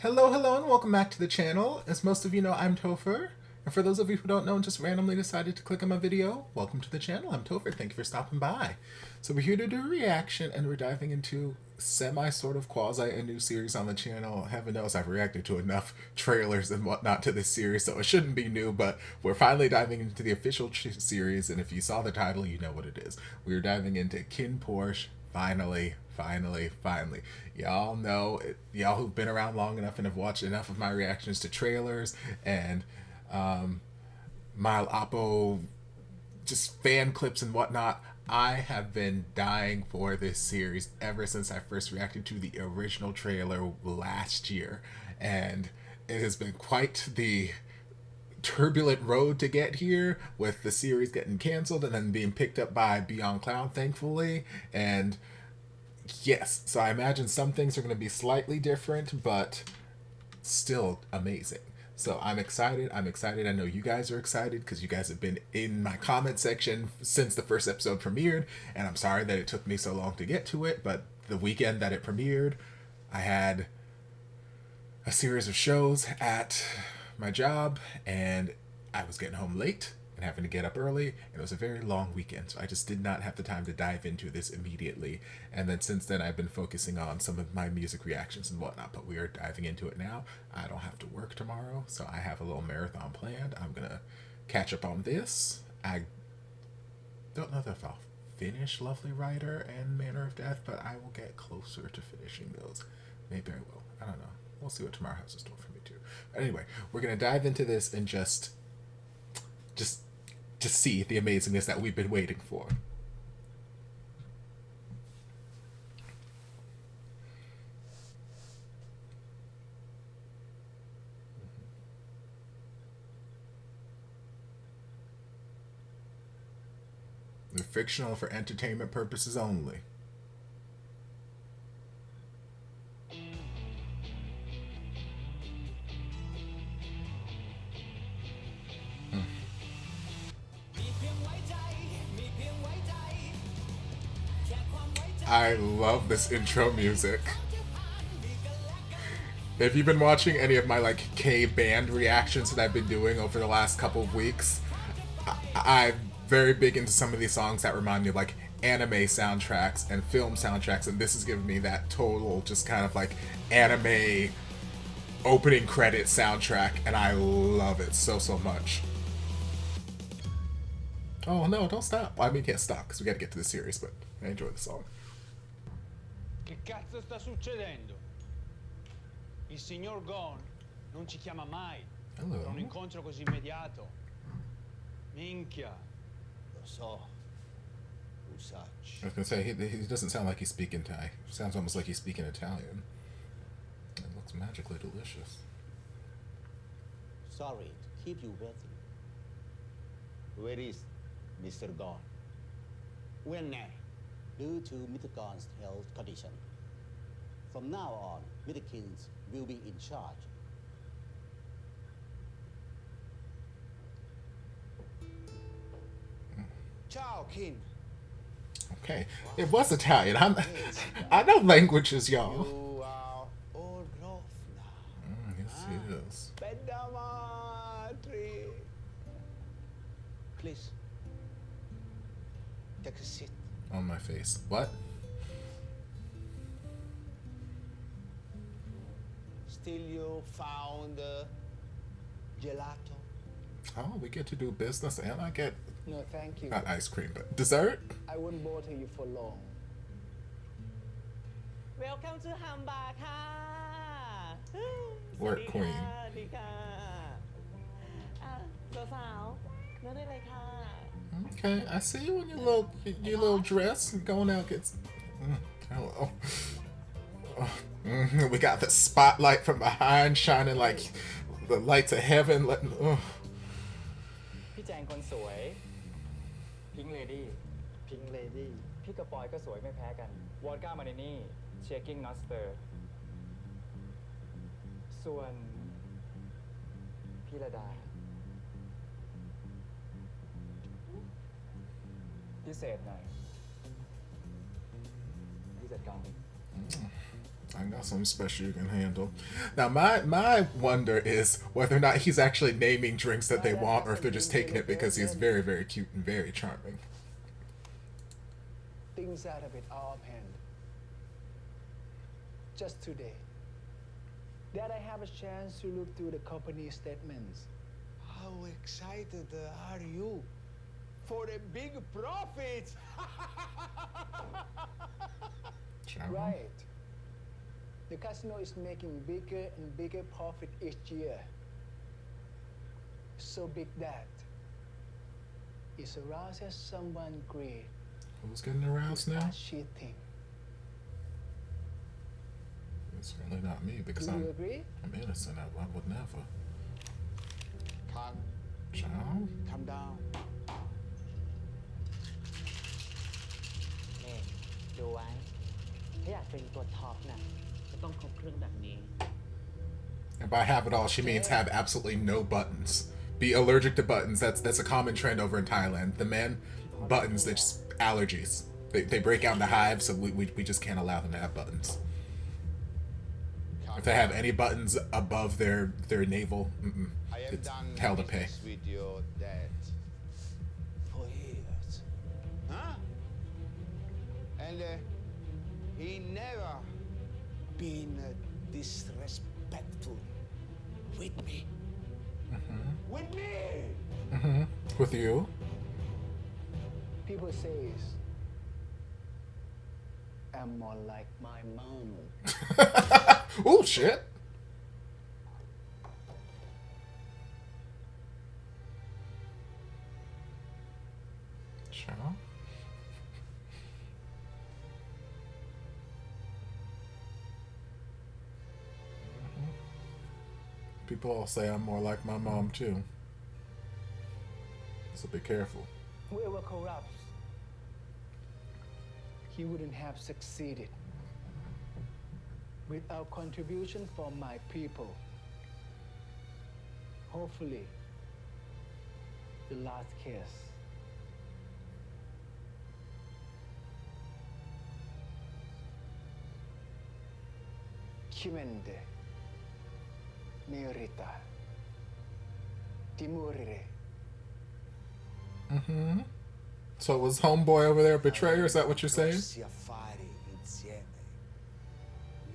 Hello, hello, and welcome back to the channel. As most of you know, I'm Topher. And for those of you who don't know and just randomly decided to click on my video, welcome to the channel. I'm Topher. Thank you for stopping by. So we're here to do a reaction, and we're diving into sort of quasi a new series on the channel. Heaven knows I've reacted to enough trailers and whatnot to this series, so it shouldn't be new, but we're finally diving into the official series, and if you saw the title, you know what it is. We're diving into KinnPorsche. Finally. Y'all know, y'all who've been around long enough and have watched enough of my reactions to trailers and Mile Oppo, just fan clips and whatnot. I have been dying for this series ever since I first reacted to the original trailer last year. And it has been quite the turbulent road to get here, with the series getting canceled and then being picked up by Beyond Cloud, thankfully. And yes, so I imagine some things are going to be slightly different, but still amazing. So I'm excited. I know you guys are excited because you guys have been in my comment section since the first episode premiered, and I'm sorry that it took me so long to get to it, but the weekend that it premiered, I had a series of shows at my job, and I was getting home late and having to get up early, and it was a very long weekend, so I just did not have the time to dive into this immediately. And then since then, I've been focusing on some of my music reactions and whatnot, but we are diving into it now. I don't have to work tomorrow, so I have a little marathon planned. I'm gonna catch up on this. I don't know if I'll finish Lovely Rider and Manner of Death, but I will get closer to finishing those. Maybe I will. I don't know. We'll see what tomorrow has in store for me too. But anyway, we're gonna dive into this and just see the amazingness that we've been waiting for. They're fictional for entertainment purposes only. I love this intro music. If you've been watching any of my K-band reactions that I've been doing over the last couple of weeks, I'm very big into some of these songs that remind me of anime soundtracks and film soundtracks, and this is giving me that total just kind of anime opening credit soundtrack, and I love it so much. Oh no, don't stop. Well, I mean, can't stop because we gotta get to the series, but I enjoy the song. Che cazzo sta succedendo? Il signor Gon non ci chiama mai per un incontro così immediato. Minchia. Lo so. I was gonna say, he doesn't sound like he's speaking Thai. He sounds almost like he's speaking Italian. It looks magically delicious. Sorry to keep you waiting. Where is Mr. Gon? When due to Mr. Gon's health condition. From now on, Mr. Kins will be in charge. Ciao, Kin. Okay, it was Italian. I know languages, y'all. You are old enough now. Yes, he is. Bedamatri. Please, take a seat. On my face. What? Still you found gelato? Oh, we get to do business, and I get No, thank you. not ice cream, but dessert. I won't bother you for long. Welcome to Hamburg ค่ะ Work queen. สวัสดีค่ะสาวๆนั่นได้เลยค่ะ Okay, I see you in your little dress going out. Hello. We got the spotlight from behind shining like the lights of heaven. พี่แจงคนสวยพิงค์เลดี้พี่กระปอยก็สวยไม่แพ้กันวอดก้ามาในนี่เชคกิ้งน็อตสเตอร์ส่วนพี่ระดาพิเศษหน่อยพี่จัดการ I got something special you can handle. Now, my wonder is whether or not he's actually naming drinks that they want, or if they're just taking it because he's very, very cute and very charming. Things are a bit out of hand. Just today, that I have a chance to look through the company statements. How excited are you for the big profits? Right. The casino is making bigger and bigger profit each year. So big that it arouses someone great. Who's getting aroused now? Cheating. It's certainly not me because Do you agree? I'm innocent. I would never. Calm. Child? Calm down. นี่ดูไว้ ถ้าอยากเป็นตัวท็อปน่ะก็ต้องครบเครื่องแบบนี้ And by have it all, she means have absolutely no buttons. Be allergic to buttons. That's a common trend over in Thailand. The men, buttons, they're just allergies. They break out into hives, so we just can't allow them to have buttons. If they have any buttons above their navel, it's hell to pay. With your dad for years. Huh? And he never been disrespectful with me. With me! With you? People say I'm more like my mom. Oh shit! Child. People all say I'm more like my mom too. So be careful. Whoever corrupts, he wouldn't have succeeded. Without contribution from my people, hopefully, the last case. Kimende, Merita, Timurire. So was homeboy over there a betrayer? Is that what you're saying?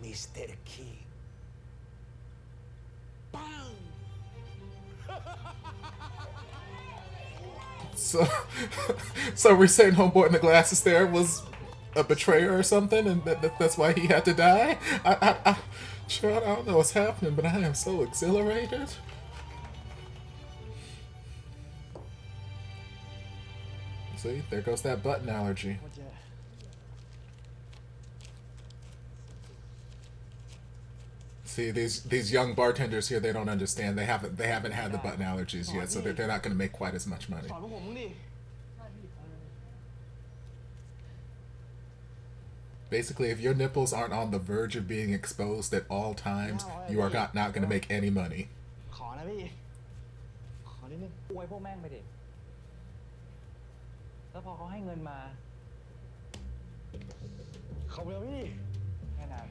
Mr. King. Bang! So we're saying homeboy in the glasses there was a betrayer or something, and that's why he had to die? Child, I don't know what's happening, but I am so exhilarated. See, there goes that button allergy. See, these young bartenders here, they don't understand. They haven't had the button allergies yet, so they're not going to make quite as much money. Basically, if your nipples aren't on the verge of being exposed at all times, you are not going to make any money. ขอนะพี่ ขอนิดนึงอวยพวกแม่งไปดิ แล้วพอเขาให้เงินมาขอบคุณพี่แค่นั้น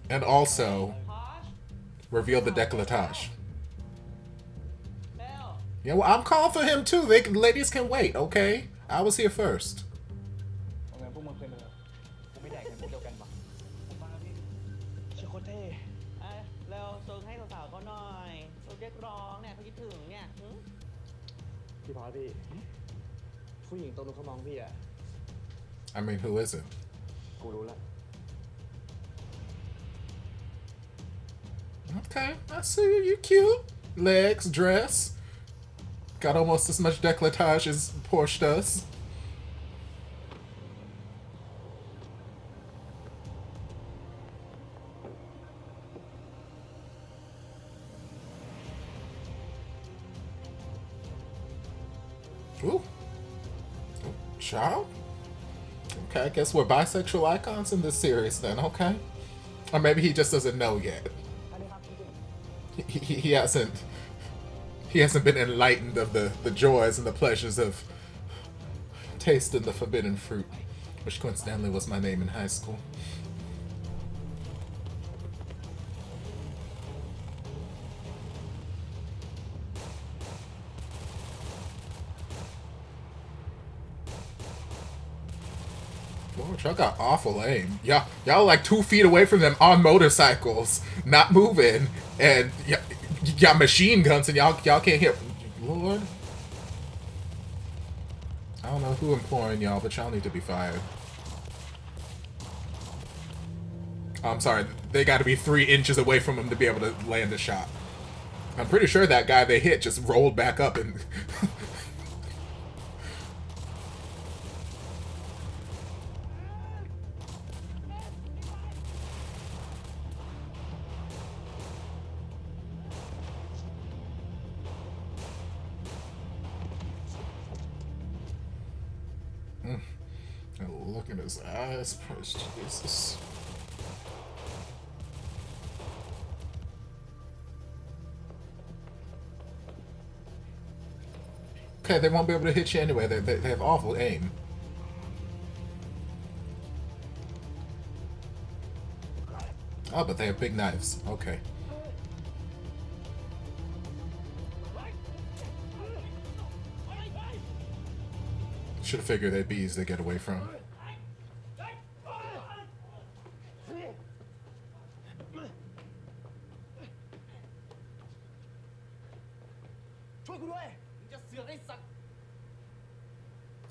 And also, reveal the décolletage. Yeah, well, I'm calling for him too. Ladies can wait, okay? I was here first. เอาเงินพวกมึงคืนไปเถอะกูไม่แดกเงินพวกเดียวกันหรอกผมมาแล้วพี่ชื่อโคตรเท่ เร็วส่งให้สาวๆเขาหน่อยเขาเรียกร้องเนี่ยเขาคิดถึงเนี่ย พี่พอพี่ ผู้หญิงตรงนู้นเขามองพี่อ่ะ I mean, who is it? กูรู้ละ Okay, I see you. You cute. Legs, dress. Got almost as much décolletage as Porsche does. Ooh. Child? Okay, I guess we're bisexual icons in this series then, okay? Or maybe he just doesn't know yet. He hasn't been enlightened of the joys and the pleasures of tasting the forbidden fruit. which coincidentally was my name in high school. Lord, y'all got awful aim. Y'all like 2 feet away from them on motorcycles, not moving, and y'all machine guns, and y'all can't hit. Lord, I don't know who imploring y'all, but y'all need to be fired. I'm sorry, they got to be 3 inches away from him to be able to land a shot. I'm pretty sure that guy they hit just rolled back up and. Look at his eyes, praise Jesus. Okay, they won't be able to hit you anyway. They have awful aim. Oh, but they have big knives. Okay. Should have figured they'd be easy to get away from.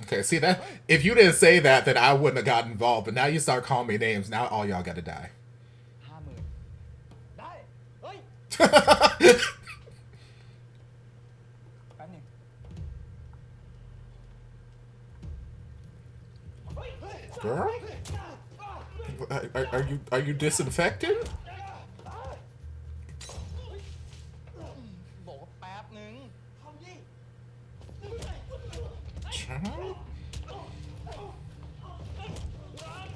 Okay, see that? If you didn't say that, then I wouldn't have gotten involved. But now you start calling me names. Now all y'all gotta die. Girl? Are you disinfected?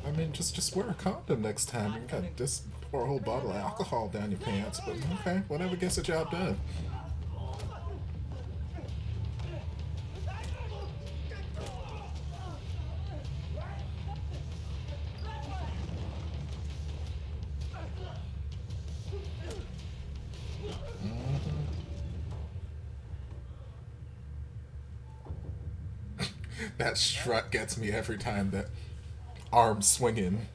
I mean, just wear a condom next time. You got this pour a whole bottle of alcohol down your pants, but okay, whatever gets the job done. That strut gets me every time. That arm swinging.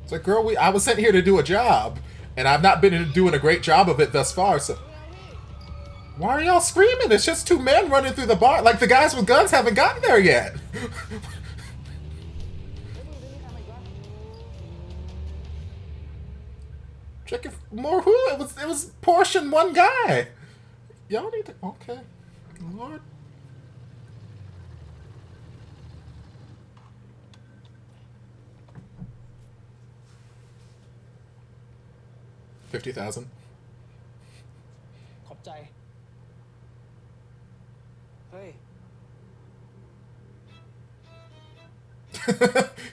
It's like, girl, I was sent here to do a job, and I've not been doing a great job of it thus far, so... Why are y'all screaming? It's just 2 men running through the bar. Like, the guys with guns haven't gotten there yet. Check if more who? It was Porsche and 1 guy. Y'all need to... Okay. Lord. $50,000. ขอบใจ เฮ้ย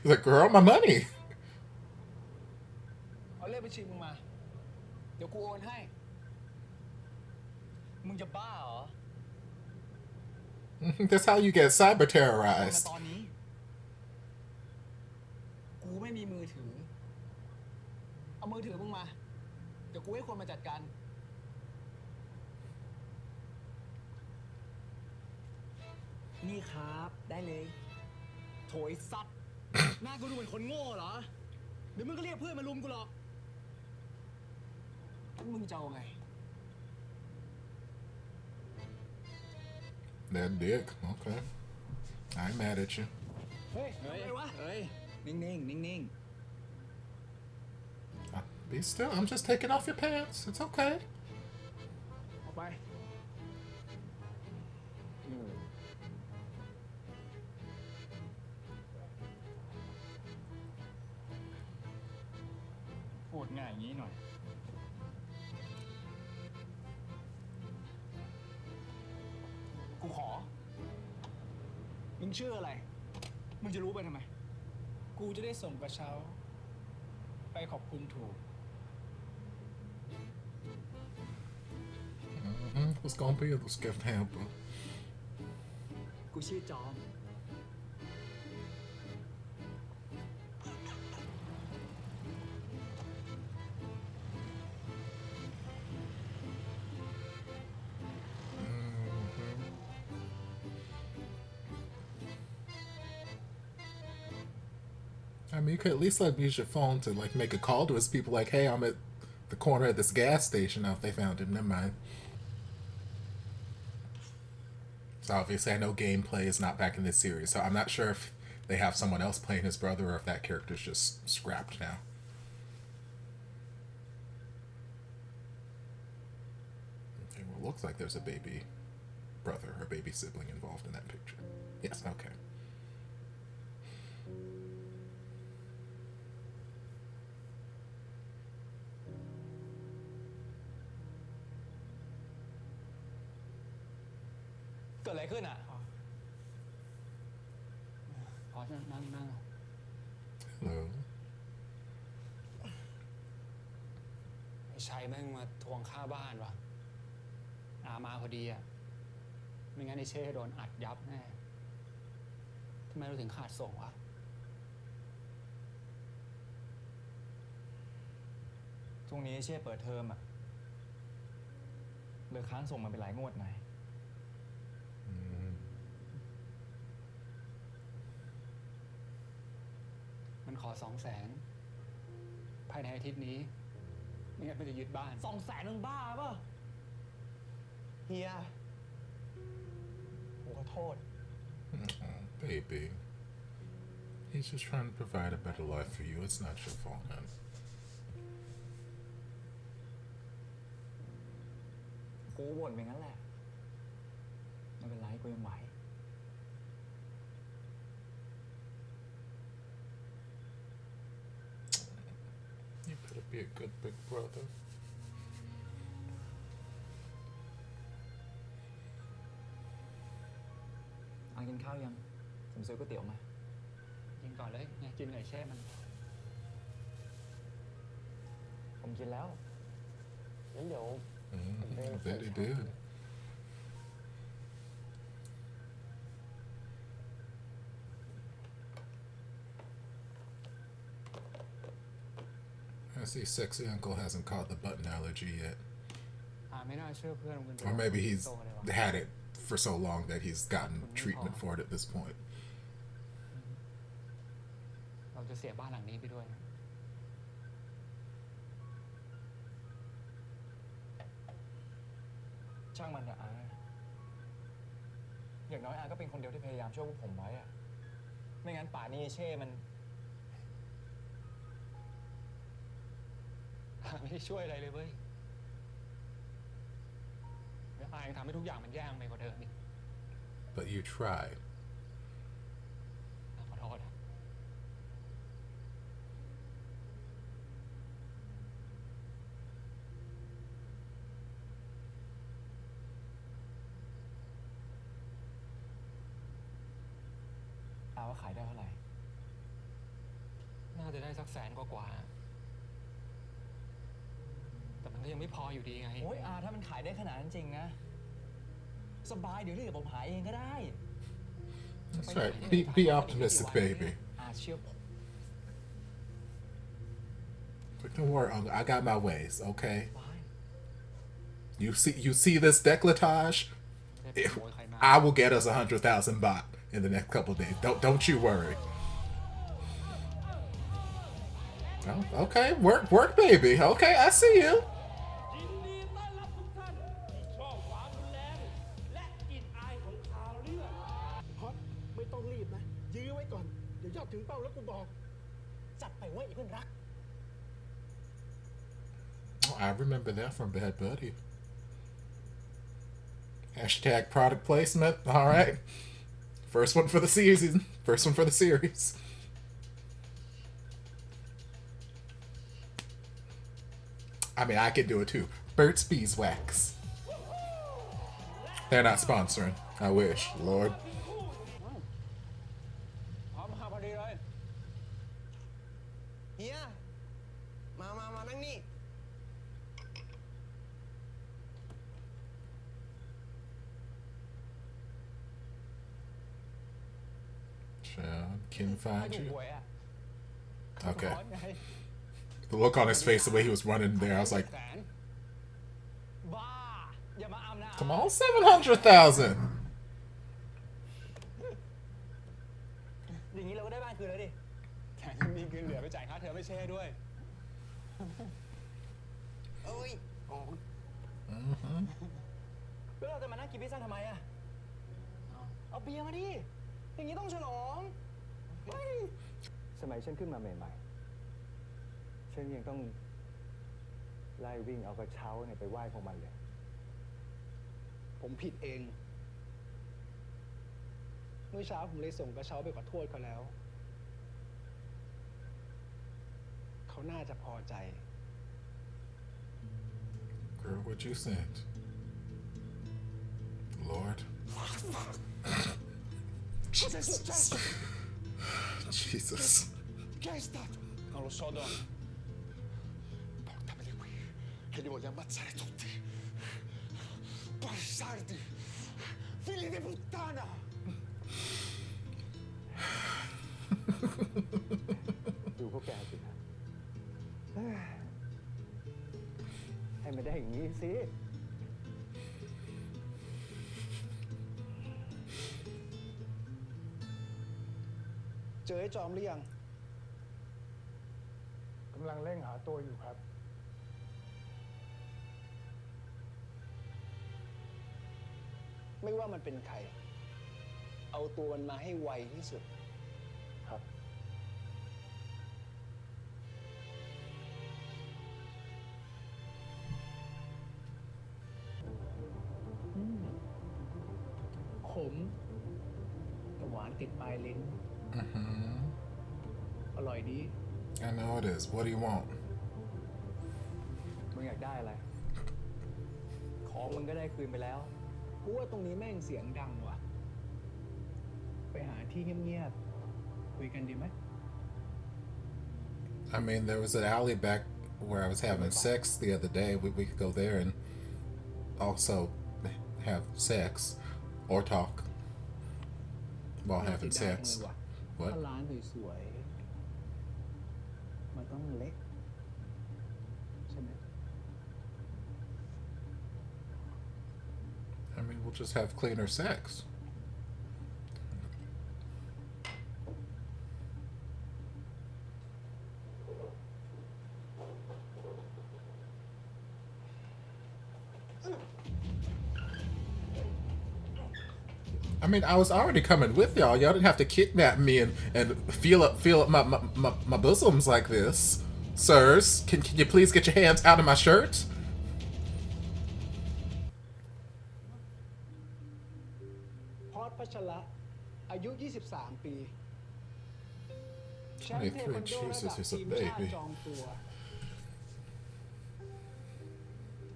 He's like, girl, my money. เอาเลขบัญชีมึงมา เดี๋ยวกูโอนให้ มึงจะบ้าเหรอ That's how you get cyber terrorized. ตอนนี้ กูไม่มีมือถือ เอามือถือมึงมา เดี๋ยวกูให้คนมาจัดการ นี่ครับ ได้เลย โถยสัตว์ หน้ากูดูเหมือนคนโง่เหรอ เดี๋ยวมึงก็เรียกเพื่อนมาลุมกูหรอกมึงจะเอาไง That dick. Okay. I ain't mad at you. เฮ้ยอะไรวะ เฮ้ย นิ่งๆ นิ่ง Be still. I'm just taking off your pants. It's okay. ๆ ออกไป พูดง่ายอย่างนี้หน่อย กูขอ มึงชื่ออะไร มึงจะรู้ไปทำไม กูจะได้ส่งกระเช้า ไป ไปขอบคุณถูก What's gonna be this gift hamper? กูชื่อจอม I mean, you could at least let him use your phone to like make a call to his people like, hey, I'm at the corner of this gas station. Now if they found him, never mind. So obviously I know gameplay is not back in this series, so I'm not sure if they have someone else playing his brother or if that character's just scrapped now. Okay, well, it looks like there's a baby brother or baby sibling involved in that picture. Yes, okay. Hello. ไอ้ชัยแม่งมาทวงค่าบ้านว่ะมาพอดีอ่ะไม่งั้นไอ้เช่โดนอัดยับแน่ทำไมเราถึงขาดส่งวะช่วงนี้เช่เปิดเทอมอ่ะเลยค้างส่งมาเป็นหลายงวดไงมันขอ200,000ภายในอาทิตย์นี้ไม่งั้นมันจะยึดบ้าน200,000มึงบ้าป่ะ เฮียผมขอโทษ Baby. He's just trying to provide a better life for you. It's not your fault, man. กูบ่นไปงั้นแหละไม่เป็นไรกูยังไหว You better be a good big brother. กินข้าวยังผมซื้อก๋วยเตี๋ยวมากินก่อนเลยเนี่ยกินไก่แช่มันผมกินแล้วงั้นเดี๋ยว I bet he did. I see sexy uncle hasn't caught the button allergy yet. ไม่น่าเชื่อเพื่อน Or maybe he's had it for so long that he's gotten treatment for it at this point. เราจะเสียบ้านหลังนี้ไปด้วยนะช่างมันเถอะอย่างน้อยก็เป็นคนเดียวที่พยายามช่วยพวกผมไว้อะไม่งั้นป่านี้เช่มันไม่ได้ช่วยอะไรเลยเว้ยแล้วยังทำให้ทุกอย่างมันแย่ไปกว่าเดิมอีก But you tried. ขอโทษว่าขายได้เท่าไหร่น่าจะได้สัก100,000 กว่าแต่มันก็ยังไม่พออยู่ดีไงโอ้ยถ้ามันขายได้ขนาดนั้นจริงนะสบายเดี๋ยวเรียกผมหาเองก็ได้ That's right. Be optimistic, baby. เชื่อผม But don't worry, Uncle. I got my ways, okay? You see this décolletage? I will get us 100,000 baht in the next couple of days. Don't you worry. Oh, okay, work, baby. Okay, I see you. ไม่ต้องรีบนะยื้อไว้ก่อนเดี๋ยวยอดถึงเป้าแล้วกูบอกจัดไปไว้เพื่อนรัก Oh, I remember that from Bad Buddy. Hashtag product placement. All right. First one for the season. First one for the series. I mean, I could do it too. Burt's Beeswax. They're not sponsoring. I wish, Lord. เฮีย นั่งนี่ Kin find you. หวยอ่ะ Okay. ร้อนไง The look on his face, the way he was running there, I was like, แสนบ้า อย่ามาอำนะ come on, 700,000. อย่างนี้เราก็ได้บ้านคืนแล้วดิ แถมยังมีเงินเหลือไปจ่ายค่าเทอมไม่เช่ด้วย เอ้ย Mm-hmm. แล้วเราจะมานั่งกินพิซซ่าทำไมอะเอาเบียร์มาดิ อย่างนี้ต้องฉลองเฮ้ย สมัยฉันขึ้นมาใหม่ๆ ฉันยังต้องไล่วิ่งเอากระเช้าเนี่ยไปไหว้พวกมันเลย ผมผิดเอง เมื่อเช้าผมเลยส่งกระเช้าไปขอโทษเขาแล้ว เขาน่าจะพอใจ Girl, what you sent? Lord. Jesus. Che è stato? Non lo so, Don. Portameli qui, che li voglio ammazzare tutti. Bastardi! Figli di puttana! ดูพวกแกสินะให้มันได้อย่างนี้สิ เจอไอ้จอมหรือยัง กำลังเร่งหาตัวอยู่ครับ ไม่ว่ามันเป็นใคร เอาตัวมันมาให้ไวที่สุด ครับ ขมแต่หวานติดปลายลิ้น Mm-hmm. อร่อยดี I know it is. What do you want? มึงอยากได้อะไร ของมึงก็ได้คืนไปแล้ว กูว่าตรงนี้แม่งเสียงดังว่ะ ไปหาที่เงียบๆ คุยกันดีไหม I mean, there was an alley back where I was having sex the other day. We could go there and also have sex or talk while having sex. What? ถ้าร้านสวยๆ มันต้องเล็ก ใช่ไหม I mean, we'll just have cleaner sex. I mean, I was already coming with y'all. Y'all didn't have to kidnap me and feel up my bosoms like this. Sirs, can you please get your hands out of my shirt? พอดพัชระอายุ 23 ปีแชมป์เทควันโดระดับ Jesus, he's a ทีมชาติ baby. จอมตัว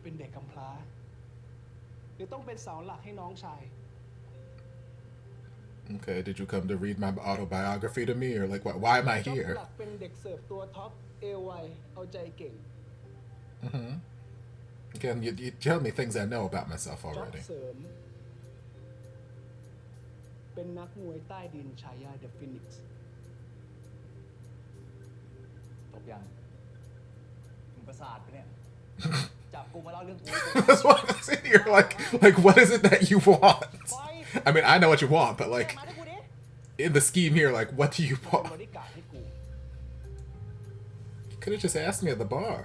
เป็นเด็กกำพร้าหรือต้องเป็นเสาหลักให้น้องชาย Okay, did you come to read my autobiography to me, or like, why am I ต้อง here? หลักเป็นเด็กเสิร์ฟตัวท็อปเอวไวเอาใจเก่ง Mm-hmm. Again, you tell me things I know about myself จ็อบ already. เสริม เป็นนักมวยใต้ดินฉายาเดอะฟินิกซ์ ตกยังมึงประสาทไปเนี่ย จับกูมาเล่าเรื่องกู That's why I'm sitting here like, what is it that you want? I mean, I know what you want, but like, มาด้วยกูดิ in the scheme here, like, what do you เป็นบ want? ริการดให้กู You could have just asked me at the bar.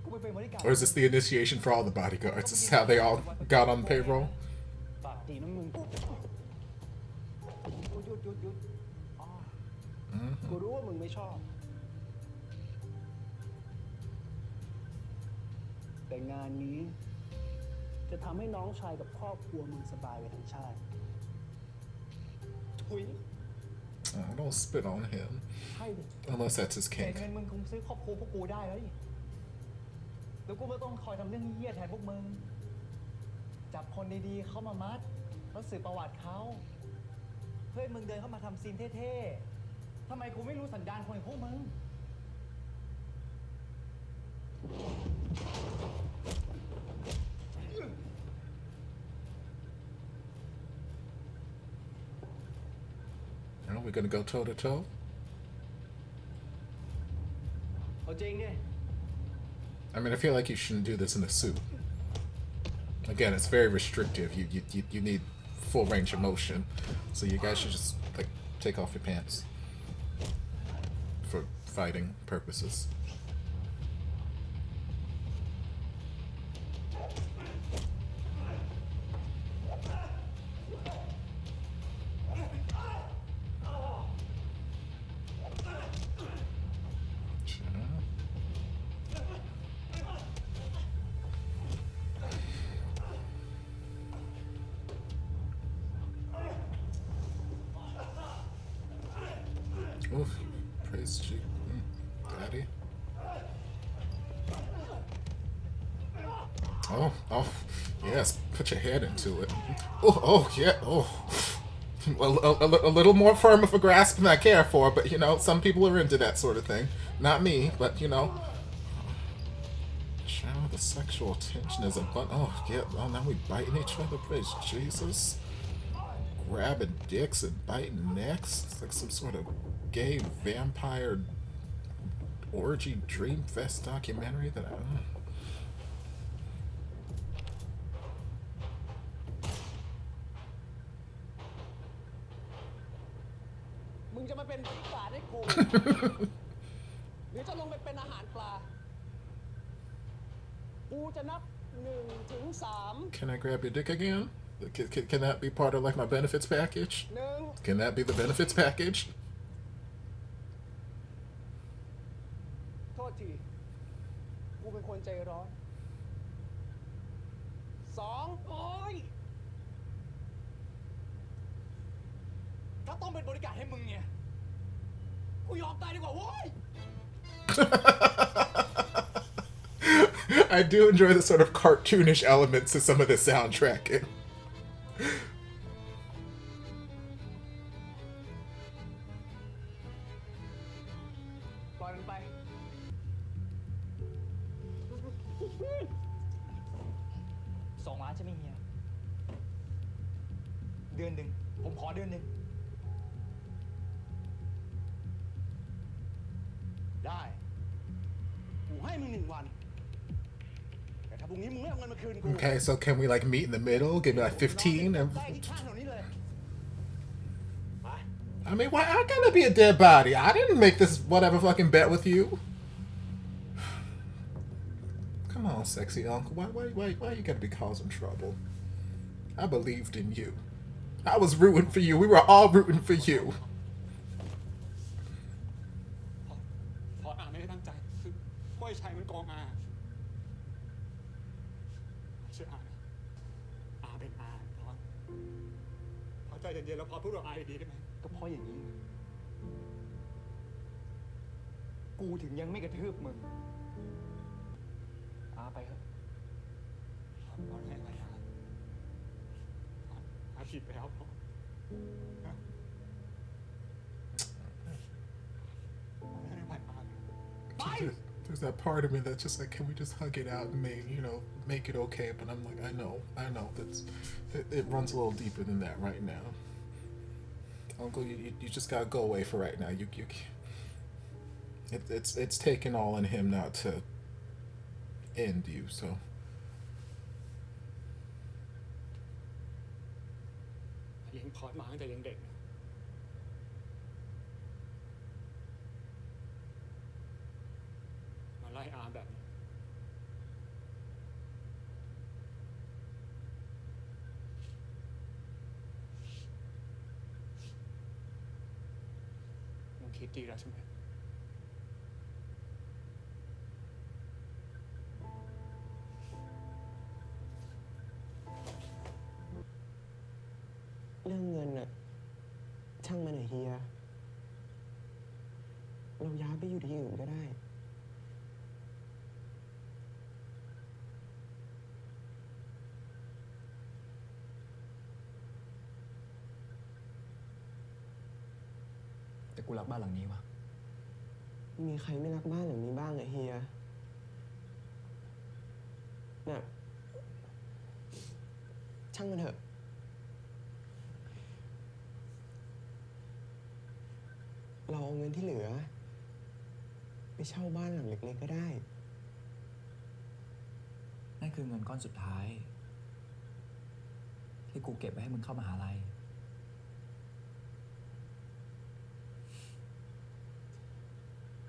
กูไปเป็นบริการ Or is this the initiation for all the bodyguards? This is how they all got on the payroll? ปากดีนะมึงหยุดอ๋อกูรู้ว่ามึงไม่ชอบ แต่งานนี้ จะทำให้น้องชายกับครอบครัวมึงสบายไปทั้งชาติทุย Oh, don't spit on him. ใช่ดิ Unless that's his แต่ kink. เงินมึงคงซื้อครอบครัวพวกกูได้แล้วดิแล้วกูไม่ต้องคอยทำเรื่องเหี้ยแทนพวกมึง จับคนดีๆเข้ามามัดแล้วสืบประวัติเขาเพื่อให้มึงเดินเข้ามาทำซีนเท่ๆทำไมกูไม่รู้สันดานคนอย่างพวกมึง We're gonna go toe to toe. เอาจริงดิ I mean, I feel like you shouldn't do this in a suit. Again, it's very restrictive. You need full range of motion, so you guys should just like take off your pants for fighting purposes. Oof, praise G. Daddy. Oh, yes, put your head into it. Oh, yeah, oh. A little more firm of a grasp than I care for, but, you know, some people are into that sort of thing. Not me, but, you know. Child, the sexual tension is oh, yeah, oh, now we biting each other, praise Jesus. Grabbing dicks and biting necks. It's like some sort of gay vampire orgy dreamfest documentary that I don't know. มึงจะมาเป็นบริการให้กู หรือจะลงไปเป็นอาหารปลา กูจะนับ1 ถึง 3 Can I grab your dick again? Can that be part of like my benefits package? Can that be the benefits package? โทษที กูเป็นคนใจร้อน 2 โอ้ย ถ้าต้องเป็นบริการให้มึงเนี่ย กูยอมตายดีกว่าโว้ย I do enjoy the sort of cartoonish elements to some of the soundtracking. ปล่อยมันไป 2 ล้านใช่ไหมเฮีย เดือนหนึ่ง ผมขอเดือนหนึ่ง ได้ กูให้มึง1 วัน แต่ถ้าพรุ่งนี้มึงไม่เอาเงินมาคืนกู Okay, so can we like meet in the middle? Give me like 15 and... ได้ที่ข้างแถวนี้เลย I mean, why I gotta be a dead body? I didn't make this whatever fucking bet with you. Come on, sexy uncle. Why you gotta be causing trouble? I believed in you. I was rooting for you. We were all rooting for you. พออาไม่ได้ตั้งใจคือก้อยชัยมันโกงอาเชื่ออานะอาเป็นอาพอใจเย็นๆแล้วพอพูดกับอาดีๆได้ไหม ก็เพราะอย่างนี้ กูถึงยังไม่กระทืบมึง ไปเถอะ พอให้อะไรอาผิดไปแล้วพอ There's that part of me that's just like, can we just hug it out and make it okay? But I'm like, I know, it runs a little deeper than that right now. Uncle, you just gotta go away for right now. It's taken all in him now to end you, so. เลี้ยงพอดมาตั้งแต่ยังเด็กมาไล่อาแบบนี้มึงคิดดีแล้วใช่ไหม เรื่องเงินน่ะช่างมันเถอะเฮีย เราย้ายไปอยู่ที่อื่นก็ได้ แต่กูรักบ้านหลังนี้ว่ะ มีใครไม่รักบ้านหลังนี้บ้างอะเฮีย น่ะ ช่างมันเถอะ เราเอาเงินที่เหลือไปเช่าบ้านหลังเล็กๆก็ได้นั่นคือเงินก้อนสุดท้ายที่กูเก็บไว้ให้มึงเข้ามหาลัย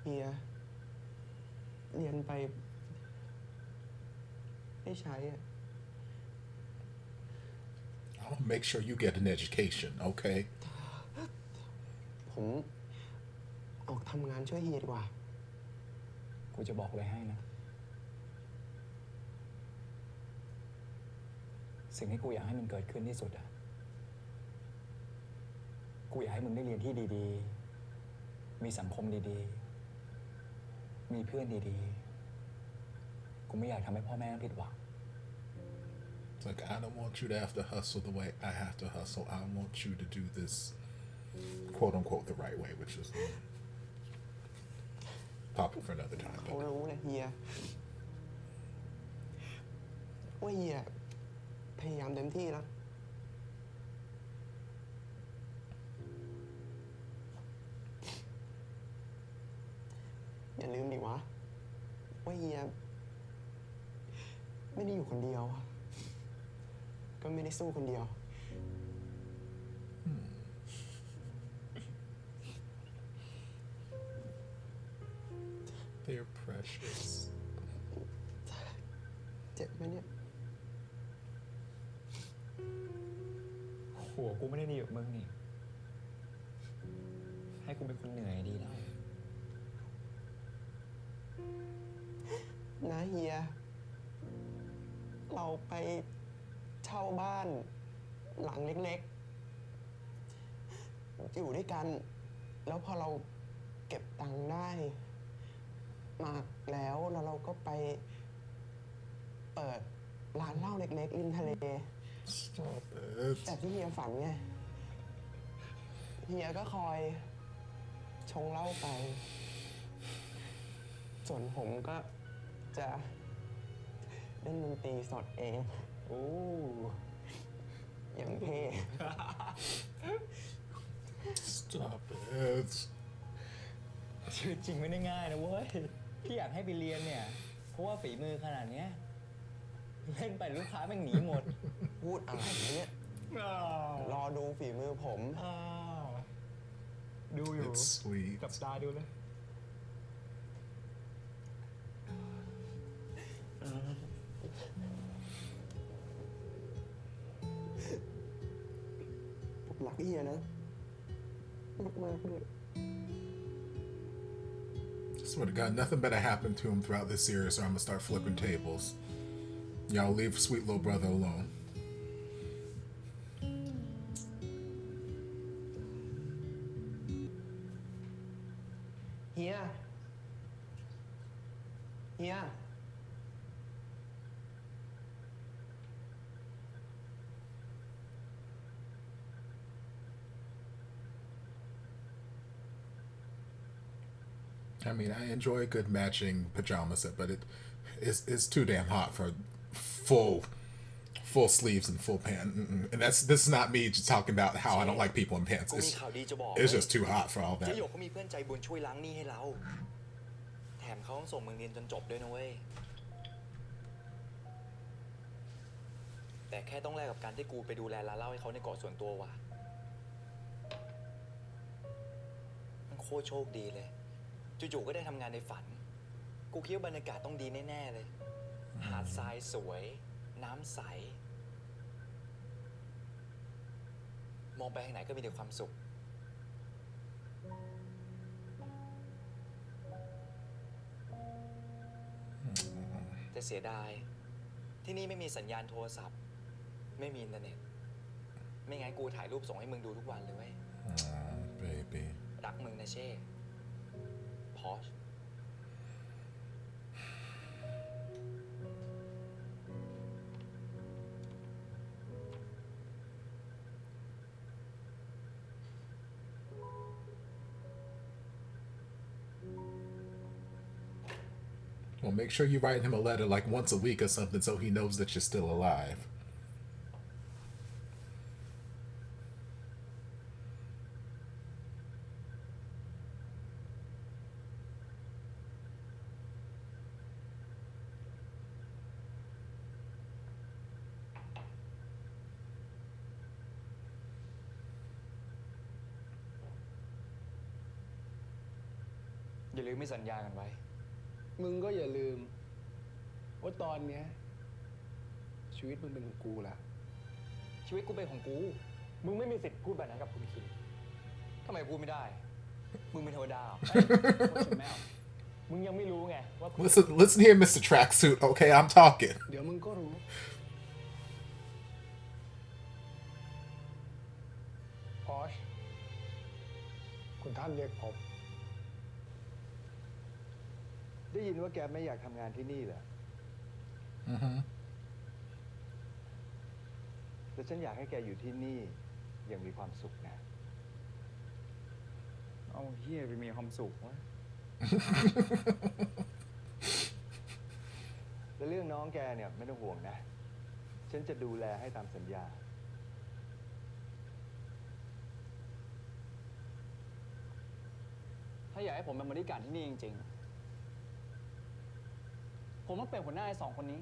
เฮียเรียนไปได้ใช้อะ I'll make sure you get an education, okay? ผมออกทำงานช่วยเฮียดีกว่ากูจะบอกเลยให้นะสิ่งที่กูอยากให้มันเกิดขึ้นที่สุดอะกูอยากให้มึงได้เรียนที่ดีๆมีสังคมดีๆมีเพื่อนดีๆกูไม่อยากทำให้พ่อแม่ผิดหวัง It's like, I don't want you to have to hustle the way I have to hustle. I want you to do this, quote unquote, the right way, which is topic for another time. เขารู้นะเฮียว่าเฮียพยายามเต็มที่แล้วอย่าลืมดิวะว่าเฮียไม่ได้อยู่คนเดียวก็ไม่ได้สู้คนเดียว They're precious. เจ็บไหมเนี่ย หัวกูไม่ได้ดีกับมึงนี่ให้กูเป็นคนเหนื่อยดีแล้ว นะเฮียเราไปเช่าบ้านหลังเล็กๆอยู่ด้วยกันแล้วพอเราเก็บตังค์ได้มากแล้วเราก็ไปเปิดร้านเหล้าเล็กๆริมทะเลแต่ที่เฮียฝันไงเฮียก็คอยชงเหล้าไปส่วนผมก็จะเล่นดนตรีสดเองโอ้อย่างเท่ Stop it. ชีวิตจริงไม่ได้ง่ายนะเว้ยที่อยากให้ไปเรียนเนี่ยเพราะว่าฝีมือขนาดเนี้ยเล่นไปลูกค้าแม่งหนีหมด พูดอะไรเนี่ยรอดูฝีมือผม ดูอยู่ It's sweet. จับตาดูเลย ผมรักเฮียนะมากๆเลย Swear to God, nothing better happened to him throughout this series, or I'm gonna start flipping tables. Y'all leave sweet little brother alone. Here. Here. I mean, I enjoy a good matching pajama set, but it's too damn hot for full sleeves and full pants. And this is not me just talking about how I don't like people in pants. It's just too hot for all that. เจ๊หยกเขามีเพื่อนใจบุญช่วยล้างหนี้ให้เราแถมเขาต้องส่งมึงเรียนจนจบด้วยนะเว้ยแต่แค่ต้องแลกกับการที่กูไปดูแลร้านเหล้าให้เขาในเกาะส่วนตัวว่ะมันโคตรโชคดีเลยจู่ๆก็ได้ทำงานในฝันกูคิดว่าบรรยากาศต้องดีแน่ๆเลยหาดทรายสวยน้ำใสมองไปทางไหนก็มีแต่ความสุขแต่เสียดายที่นี่ไม่มีสัญญาณโทรศัพท์ไม่มีอินเทอร์เน็ตไม่งั้นกูถ่ายรูปส่งให้มึงดูทุกวันเลยเว้ย baby รักมึงนะเช่Porsche. Well, make sure you write him a letter like once a week or something so he knows that you're still alive. อย่าลืมไม่สัญญากันไว้ มึงก็อย่าลืมว่าตอนเนี้ยชีวิตมึงเป็นของกูละ ชีวิตกูเป็นของกู มึงไม่มีสิทธิ์พูดแบบนั้นกับคุณคินทำไมพูดไม่ได้ มึงเป็นเทวดาแมวมึงยังไม่รู้ไงว่า Listen here, Mr. Tracksuit. Okay, I'm talking. เดี๋ยวมึงก็รู้พอชคุณท่านเรียกผม ได้ยินว่าแกไม่อยากทำงานที่นี่เหรอ แต่ฉันอยากให้แกอยู่ที่นี่อย่างมีความสุขนะ เอาเฮียไปมีความสุขวะ แต่เรื่องน้องแกเนี่ยไม่ต้องห่วงนะ ฉันจะดูแลให้ตามสัญญา ถ้าอยากให้ผมเป็นบริการที่นี่จริงๆ ผมต้องเป็นหัวหน้าไอ้2 คนนี้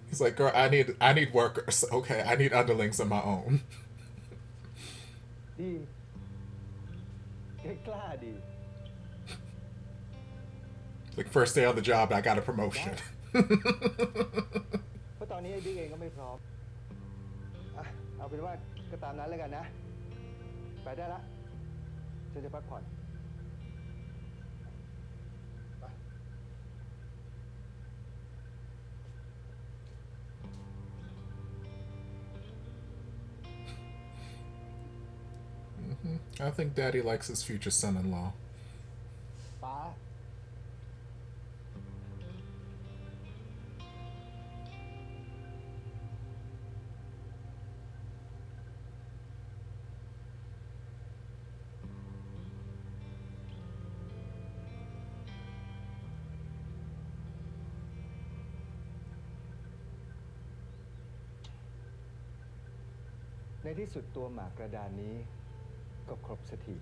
He's like, girl, I need workers. Okay, I need underlings of my own. ดีแกกล้าดี Like first day on the job, I got a promotion. เพราะตอนนี้ไอ้บิ๊กเองก็ไม่พร้อมเอาเป็นว่าก็ตามนั้นแล้วกันนะ ไปได้ละฉันจะพักผ่อน I think Daddy likes his future son-in-law. ป้า ในที่สุดตัวหมากกระดานนี้ก็ครบสักที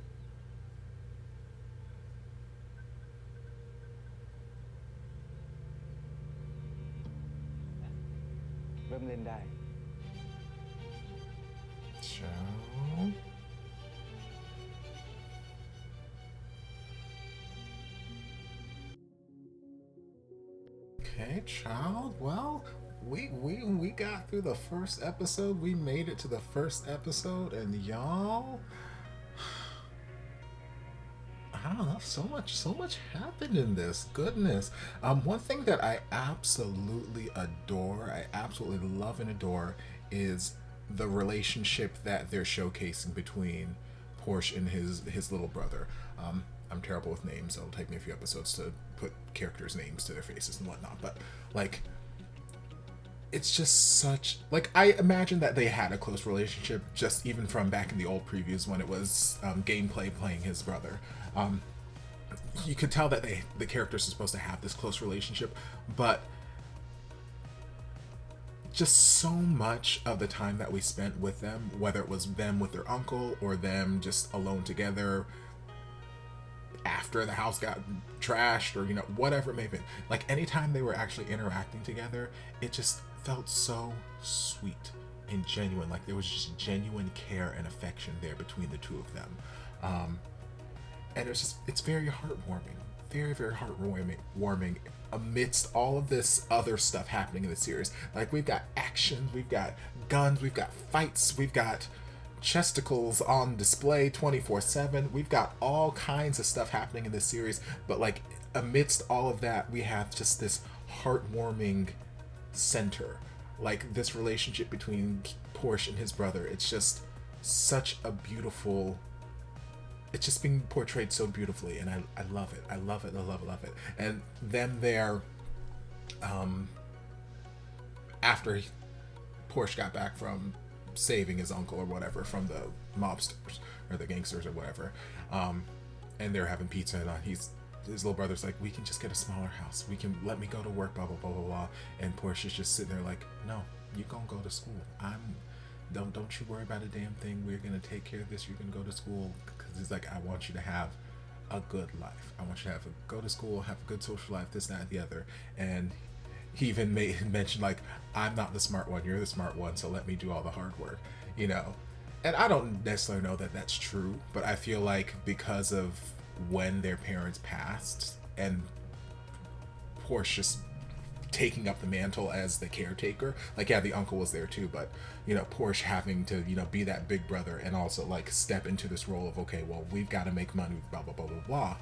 เริ่มเล่นได้ Child. Okay, child. Well, we got through the first episode. We made it to the first episode, and y'all, I don't know, so much happened in this. Goodness. One thing that I absolutely adore, I absolutely love and adore, is the relationship that they're showcasing between Porsche and his little brother. I'm terrible with names, so it'll take me a few episodes to put characters' names to their faces and whatnot, but like, it's just such, like, I imagine that they had a close relationship just even from back in the old previews when it was gameplay playing his brother. You could tell that the characters are supposed to have this close relationship, but just so much of the time that we spent with them, whether it was them with their uncle or them just alone together after the house got trashed, or you know, whatever it may have been, like anytime they were actually interacting together, it just felt so sweet and genuine. Like there was just genuine care and affection there between the two of them. And it's very heartwarming, very, very heartwarming amidst all of this other stuff happening in the series. Like we've got action, we've got guns, we've got fights, we've got chesticles on display 24/7. We've got all kinds of stuff happening in this series, but like amidst all of that, we have just this heartwarming center, like this relationship between Porsche and his brother. It's just such a beautiful, it's just being portrayed so beautifully, and I love it. I love it. I love it. And them there, after Porsche got back from saving his uncle or whatever from the mobsters or the gangsters or whatever, and they're having pizza, and his little brother's like, we can just get a smaller house, we can, let me go to work, blah blah blah blah blah. And Porsche's just sitting there like, no, you gonna go to school. Don't you worry about a damn thing. We're gonna take care of this. You're gonna go to school, because it's like, I want you to have a good life. I want you to go to school, have a good social life, this, that, and the other. And he even mentioned like, I'm not the smart one, you're the smart one, so let me do all the hard work, you know. and I don't necessarily know that that's true, but I feel like because of when their parents passed and Porsche just taking up the mantle as the caretaker, like, yeah, the uncle was there too, but, you know, Porsche having to, you know, be that big brother and also like step into this role of, okay, well, we've got to make money, blah blah blah blah blah.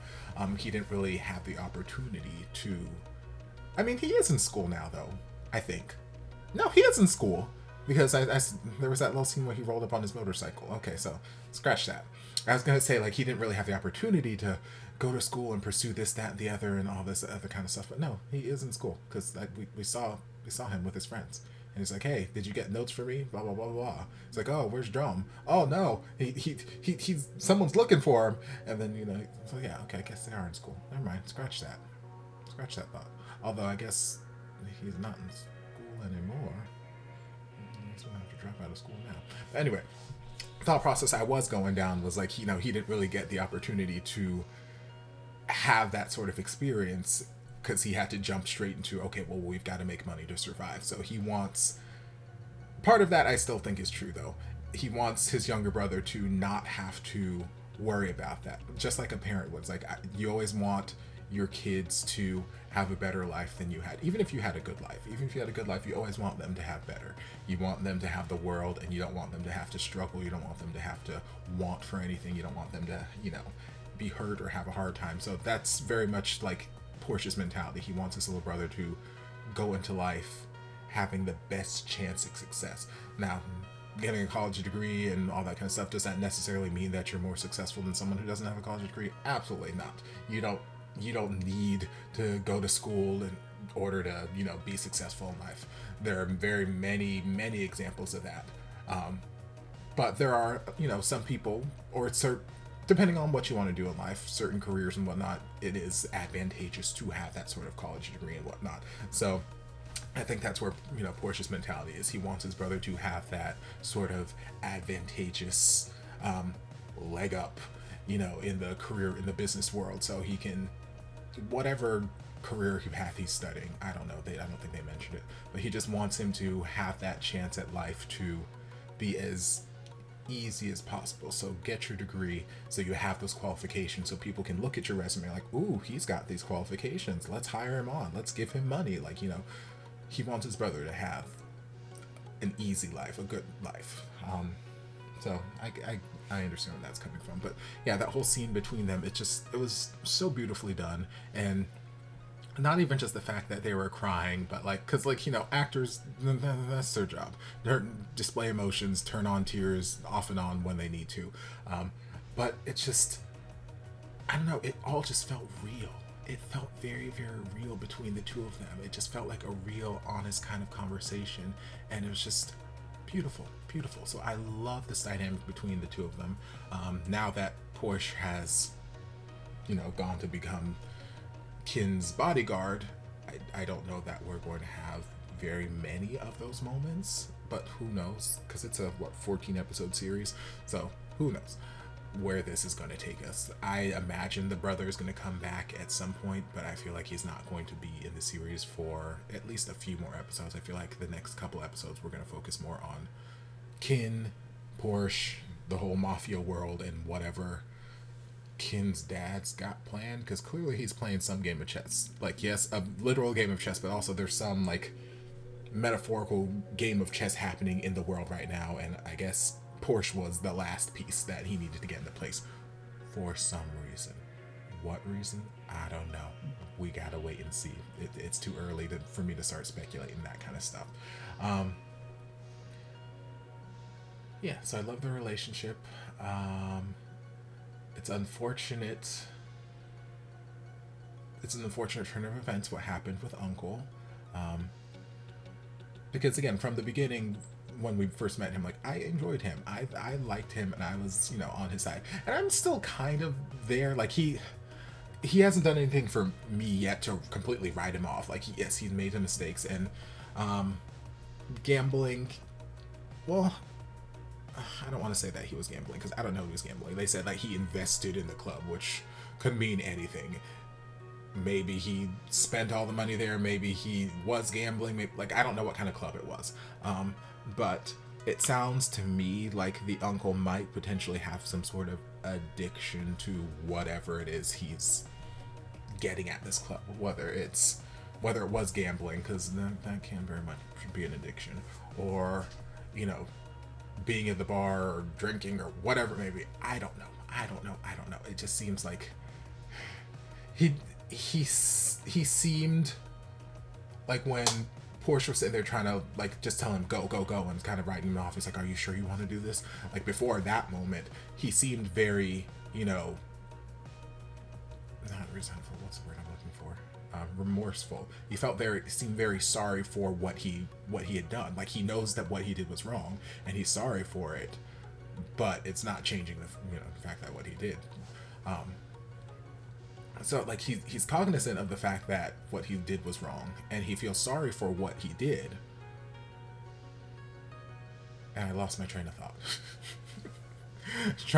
He didn't really have the opportunity to. I mean, he is in school now, though. I think. No, he is in school, because there was that little scene where he rolled up on his motorcycle. Okay, so scratch that. I was gonna say, like, he didn't really have the opportunity to go to school and pursue this, that, and the other, and all this other kind of stuff. But no, he is in school, because we saw him with his friends, and he's like, "Hey, did you get notes for me?" Blah blah blah blah. It's like, "Oh, where's Drum?" "Oh no, he's someone's looking for him." And then, you know, so yeah, okay, I guess they are in school. Never mind, scratch that thought. Although I guess he's not in school anymore. He's gonna have to drop out of school now. But anyway, thought process I was going down was like, you know, he didn't really get the opportunity to have that sort of experience, because he had to jump straight into, okay, well, we've got to make money to survive. So he wants, part of that I still think is true, though. He wants his younger brother to not have to worry about that, just like a parent would. Like, you always want your kids to have a better life than you had. Even if you had a good life, you always want them to have better. You want them to have the world, and you don't want them to have to struggle. You don't want them to have to want for anything. You don't want them to, you know, be hurt or have a hard time. So that's very much like Porsche's mentality. He wants his little brother to go into life having the best chance of success. Now, getting a college degree and all that kind of stuff, does that necessarily mean that you're more successful than someone who doesn't have a college degree? Absolutely not. You don't need to go to school in order to, you know, be successful in life. There are very many examples of that. But there are, you know, some people, or depending on what you want to do in life, certain careers and whatnot, it is advantageous to have that sort of college degree and whatnot. So I think that's where, you know, Porsche's mentality is. He wants his brother to have that sort of advantageous leg up, you know, in the career, in the business world, so he can, whatever career path he's studying, I don't know, I don't think they mentioned it, but he just wants him to have that chance at life to be as easy as possible. So get your degree, so you have those qualifications, so people can look at your resume like, ooh, he's got these qualifications, let's hire him on, let's give him money. Like, you know, he wants his brother to have an easy life, a good life. So I understand where that's coming from. But yeah, that whole scene between them, it was so beautifully done. And not even just the fact that they were crying, but like, because, like, you know, actors, that's their job. They display emotions, turn on tears off and on when they need to. But it's just, I don't know, it all just felt real. It felt very, very real between the two of them. It just felt like a real, honest kind of conversation. And it was just beautiful. So I love this dynamic between the two of them. Now that Porsche has, you know, gone to become Kinn's bodyguard, I don't know that we're going to have very many of those moments, but who knows, because it's a 14 episode series, so who knows where this is going to take us. I imagine the brother is going to come back at some point, but I feel like he's not going to be in the series for at least a few more episodes. I feel like the next couple episodes we're going to focus more on Kinn, Porsche, the whole mafia world, and whatever Kinn's dad's got planned, because clearly he's playing some game of chess. Like, yes, a literal game of chess, but also there's some, like, metaphorical game of chess happening in the world right now, and I guess Porsche was the last piece that he needed to get into place for some reason. What reason? I don't know. We gotta wait and see. It's too early for me to start speculating that kind of stuff. Yeah, so I love the relationship. It's unfortunate. It's an unfortunate turn of events what happened with Uncle. Because again, from the beginning, when we first met him, like, I enjoyed him. I liked him, and I was, you know, on his side. And I'm still kind of there. Like, he hasn't done anything for me yet to completely write him off. Like, yes, he's made some mistakes, and gambling, well, I don't want to say that he was gambling, because I don't know he was gambling. They said, like, he invested in the club, which could mean anything. Maybe he spent all the money there, maybe he was gambling, maybe, like, I don't know what kind of club it was. But it sounds to me like the uncle might potentially have some sort of addiction to whatever it is he's getting at this club, whether it was gambling, because that can very much be an addiction, or, you know, being at the bar or drinking or whatever it may be. I don't know. It just seems like he seemed like when Porsche was sitting there trying to like just tell him go and kind of writing him off. He's like, are you sure you want to do this? Like before that moment, he seemed very, you know, not resentful. What's the word I'm looking for? Remorseful. He seemed very sorry for what he had done. Like he knows that what he did was wrong and he's sorry for it, but it's not changing the fact that what he did. So like he's cognizant of the fact that what he did was wrong and he feels sorry for what he did. And I lost my train of thought.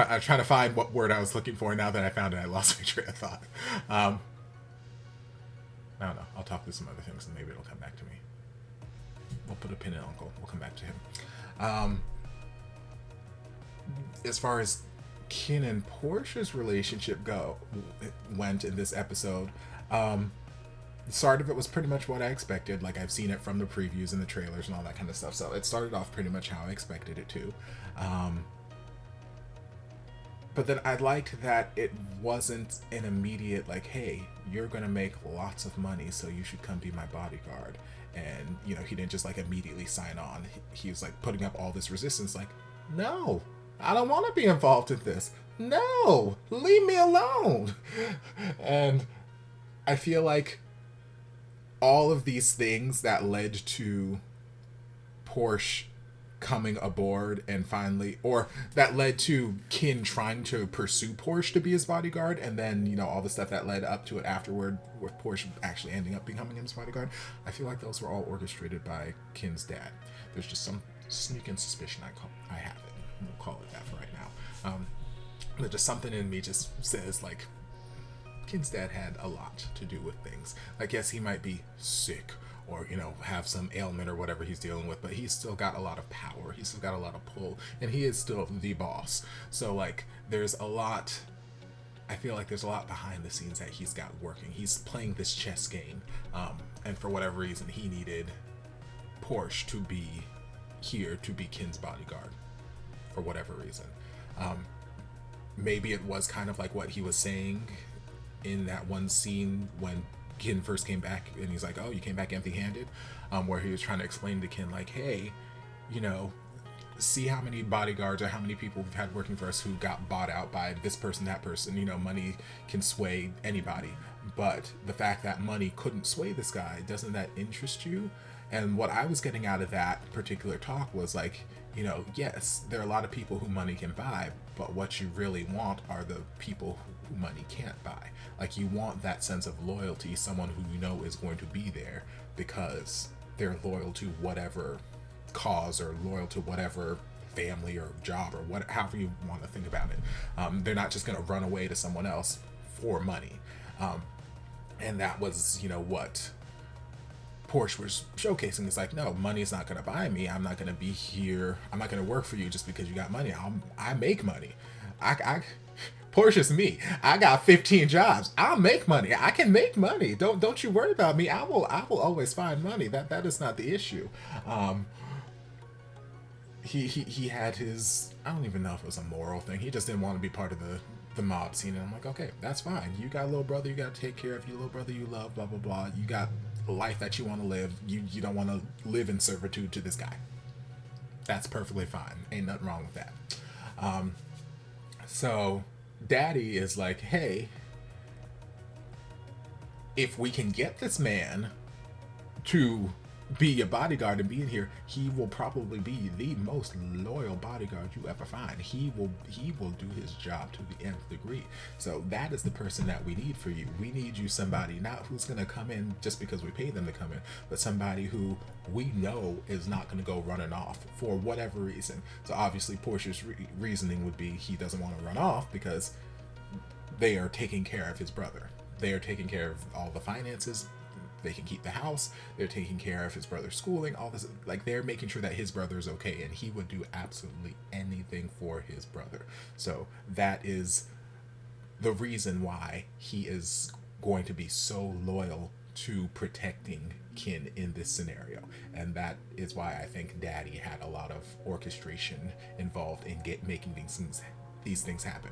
I'm trying to find what word I was looking for. Now that I found it, I lost my train of thought. I don't know. I'll talk through some other things and maybe it'll come back to me. We'll put a pin in Uncle. We'll come back to him. As far as Kinn and Porsche's relationship went in this episode, the start of it was pretty much what I expected. Like I've seen it from the previews and the trailers and all that kind of stuff. So it started off pretty much how I expected it to. But then I liked that it wasn't an immediate like, hey, you're gonna make lots of money, so you should come be my bodyguard. And you know, he didn't just like immediately sign on. He was like putting up all this resistance, like, no, I don't want to be involved in this. No, leave me alone. And I feel like all of these things that led to Porsche coming aboard and finally, or that led to Kinn trying to pursue Porsche to be his bodyguard, and then, you know, all the stuff that led up to it afterward with Porsche actually ending up becoming his bodyguard, I feel like those were all orchestrated by Kinn's dad. There's just some sneaking suspicion I have it. We'll call it that for right now. But just something in me just says like Kinn's dad had a lot to do with things. Like, yes, he might be sick or, you know, have some ailment or whatever he's dealing with, but he's still got a lot of power. He's still got a lot of pull, and he is still the boss. So like there's a lot, I feel like there's a lot behind the scenes that he's got working. He's playing this chess game, and for whatever reason he needed Porsche to be here to be Kinn's bodyguard for whatever reason. Maybe it was kind of like what he was saying in that one scene when Kinn first came back and he's like, oh, you came back empty-handed, where he was trying to explain to Kinn like, hey, you know, see how many bodyguards or how many people we've had working for us who got bought out by this person, that person. You know, money can sway anybody, but the fact that money couldn't sway this guy, doesn't that interest you? And what I was getting out of that particular talk was like, you know, yes, there are a lot of people who money can buy, but what you really want are the people who money can't buy. Like, you want that sense of loyalty, someone who you know is going to be there because they're loyal to whatever cause or loyal to whatever family or job or however you want to think about it. They're not just going to run away to someone else for money. And that was, you know, what Porsche was showcasing. It's like, no, money is not going to buy me. I'm not going to be here. I'm not going to work for you just because you got money. I make money. Porsche's me. I got 15 jobs. I'll make money. I can make money. Don't you worry about me. I will always find money. That is not the issue. He had his, I don't even know if it was a moral thing. He just didn't want to be part of the mob scene. And I'm like, okay, that's fine. You got a little brother you got to take care of. Your little brother you love, blah, blah, blah. You got a life that you want to live. You don't want to live in servitude to this guy. That's perfectly fine. Ain't nothing wrong with that. So Daddy is like, hey, if we can get this man to be your bodyguard and be in here, he will probably be the most loyal bodyguard you ever find. He will do his job to the nth degree. So that is the person that we need for you. We need you, somebody not who's going to come in just because we pay them to come in, but somebody who we know is not going to go running off for whatever reason. So obviously Porsche's reasoning would be he doesn't want to run off because they are taking care of his brother. They are taking care of all the finances they can keep the house. They're taking care of his brother's schooling, all this. Like, they're making sure that his brother's okay, and he would do absolutely anything for his brother. So that is the reason why he is going to be so loyal to protecting Kin in this scenario. And that is why I think Daddy had a lot of orchestration involved in making these things happen.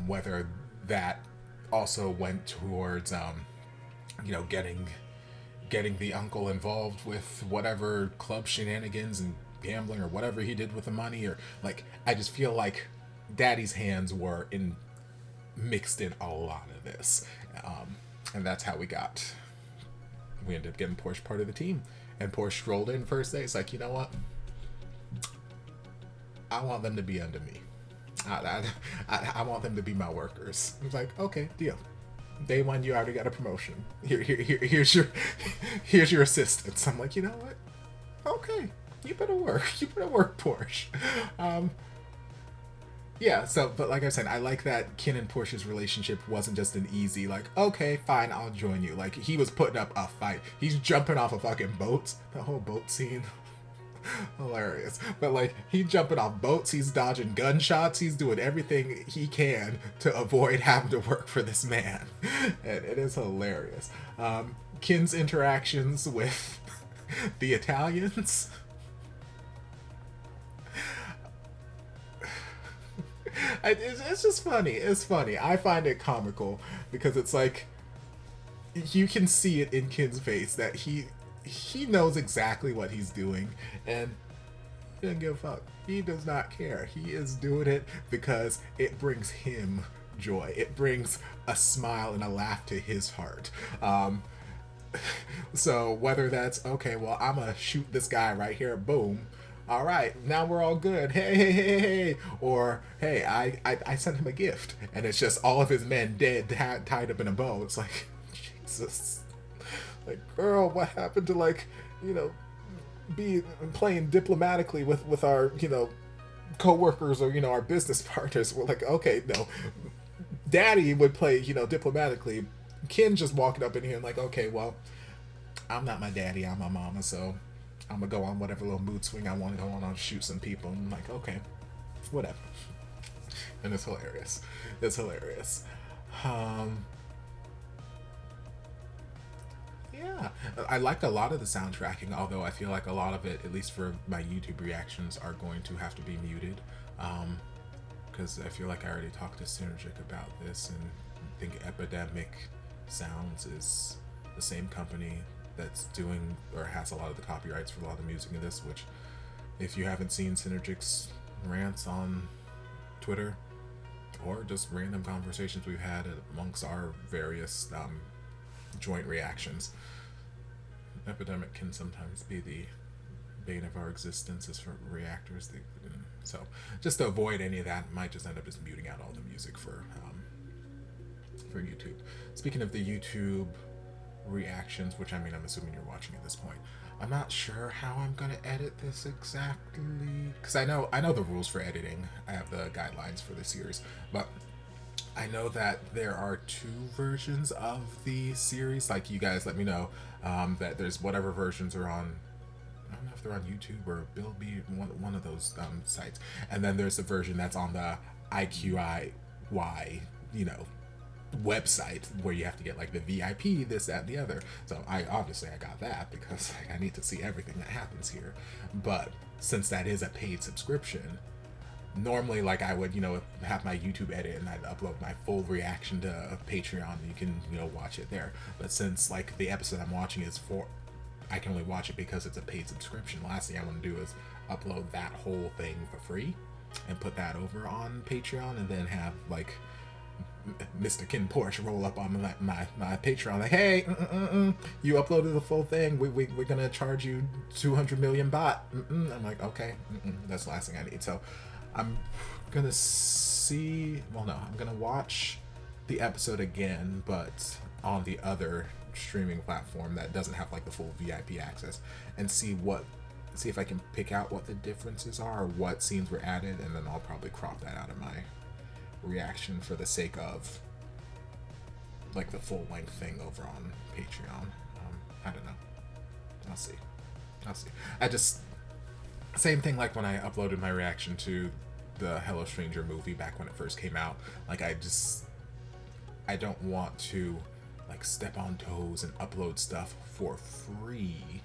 Whether that also went towards getting the uncle involved with whatever club shenanigans and gambling or whatever he did with the money, or like, I just feel like Daddy's hands were mixed in a lot of this, and that's how we ended up getting Porsche part of the team. And Porsche strolled in first day. It's like, you know what? I want them to be under me. I want them to be my workers. It's like, okay, deal. Day one, you already got a promotion. Here's your assistants. I'm like, you know what? Okay, you better work, Porsche. Yeah, so, but like I said, I like that Kin and Porsche's relationship wasn't just an easy, like, okay, fine, I'll join you. Like, he was putting up a fight. He's jumping off of fucking boats. The whole boat scene. Hilarious. But like, he's jumping off boats, he's dodging gunshots, he's doing everything he can to avoid having to work for this man. And it is hilarious. Kin's interactions with the Italians. It's just funny. It's funny. I find it comical because it's like, you can see it in Kin's face that he knows exactly what he's doing, and he doesn't give a fuck. He does not care. He is doing it because it brings him joy. It brings a smile and a laugh to his heart. So whether that's, okay, well, I'm gonna shoot this guy right here, boom, all right, now we're all good, hey, or hey, I sent him a gift, and it's just all of his men dead, tied up in a bow. It's like, Jesus. Like, girl, what happened to, like, be playing diplomatically with our, co-workers or, our business partners? We're like, okay, no. Daddy would play, diplomatically. Kin just walking up in here and like, okay, well, I'm not my daddy, I'm my mama, so I'm gonna go on whatever little mood swing I want to go on. I'll shoot some people. And I'm like, okay, whatever. And it's hilarious. It's hilarious. Yeah, I liked a lot of the soundtracking, although I feel like a lot of it, at least for my YouTube reactions, are going to have to be muted. Because I feel like I already talked to Synergic about this, and I think Epidemic Sounds is the same company that's doing or has a lot of the copyrights for a lot of the music in this, which, if you haven't seen Synergic's rants on Twitter, or just random conversations we've had amongst our various joint reactions, Epidemic can sometimes be the bane of our existence as for reactors. So just to avoid any of that, might just end up just muting out all the music for YouTube. Speaking of the YouTube reactions, which I mean, I'm assuming you're watching at this point, I'm not sure how I'm gonna edit this exactly, because I know the rules for editing. I have the guidelines for the series, but I know that there are 2 versions of the series. Like, you guys let me know that there's whatever versions are on, I don't know if they're on YouTube or Bilby, one of those sites. And then there's the version that's on the IQIY, website, where you have to get like the VIP, this, that, and the other. So I got that because I need to see everything that happens here. But since that is a paid subscription, normally, like, I would, have my YouTube edit and I'd upload my full reaction to Patreon. You can, watch it there. But since, like, the episode I'm watching is I can only watch it because it's a paid subscription. The last thing I want to do is upload that whole thing for free and put that over on Patreon, and then have, like, Mr. KinnPorsche roll up on my Patreon like, hey, you uploaded the full thing, we're gonna charge you 200 million baht. I'm like, okay, that's the last thing I need. So I'm gonna I'm gonna watch the episode again, but on the other streaming platform that doesn't have like the full VIP access, and see if I can pick out what the differences are, or what scenes were added, and then I'll probably crop that out of my reaction for the sake of like the full length thing over on Patreon. I don't know. I'll see. I just, same thing like when I uploaded my reaction to the Hello Stranger movie back when it first came out. Like, I don't want to like step on toes and upload stuff for free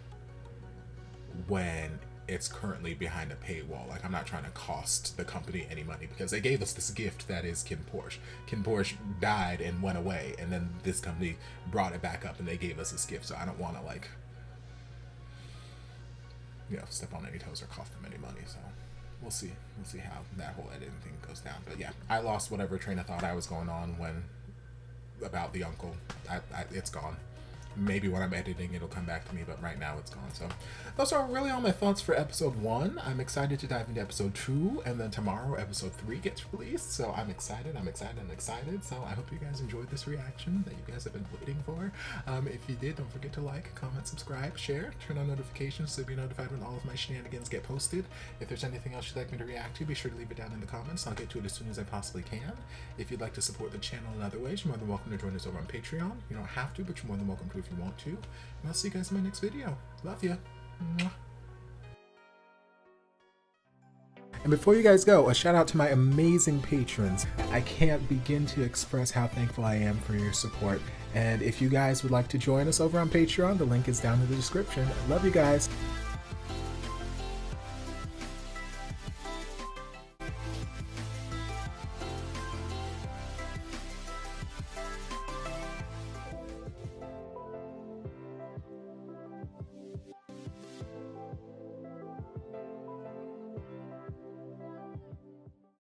when it's currently behind a paywall. Like, I'm not trying to cost the company any money because they gave us this gift that is KinnPorsche. KinnPorsche died and went away, and then this company brought it back up and they gave us this gift. So I don't want to like, you know, step on any toes or cost them any money. So we'll see how that whole editing thing goes down. But yeah, I lost whatever train of thought I was going on when about the uncle. It's gone. Maybe when I'm editing it'll come back to me, but right now it's gone. So those are really all my thoughts for episode 1. I'm excited to dive into episode 2, and then tomorrow episode 3 gets released. So I'm excited. So I hope you guys enjoyed this reaction that you guys have been waiting for. If you did, don't forget to like, comment, subscribe, share, turn on notifications so you'll be notified when all of my shenanigans get posted. If there's anything else you'd like me to react to, be sure to leave it down in the comments. I'll get to it as soon as I possibly can. If you'd like to support the channel in other ways, you're more than welcome to join us over on Patreon. You don't have to, but you're more than welcome to if you want to. And I'll see you guys in my next video. Love ya. Mwah. And before you guys go, a shout out to my amazing patrons. I can't begin to express how thankful I am for your support. And if you guys would like to join us over on Patreon, the link is down in the description. Love you guys.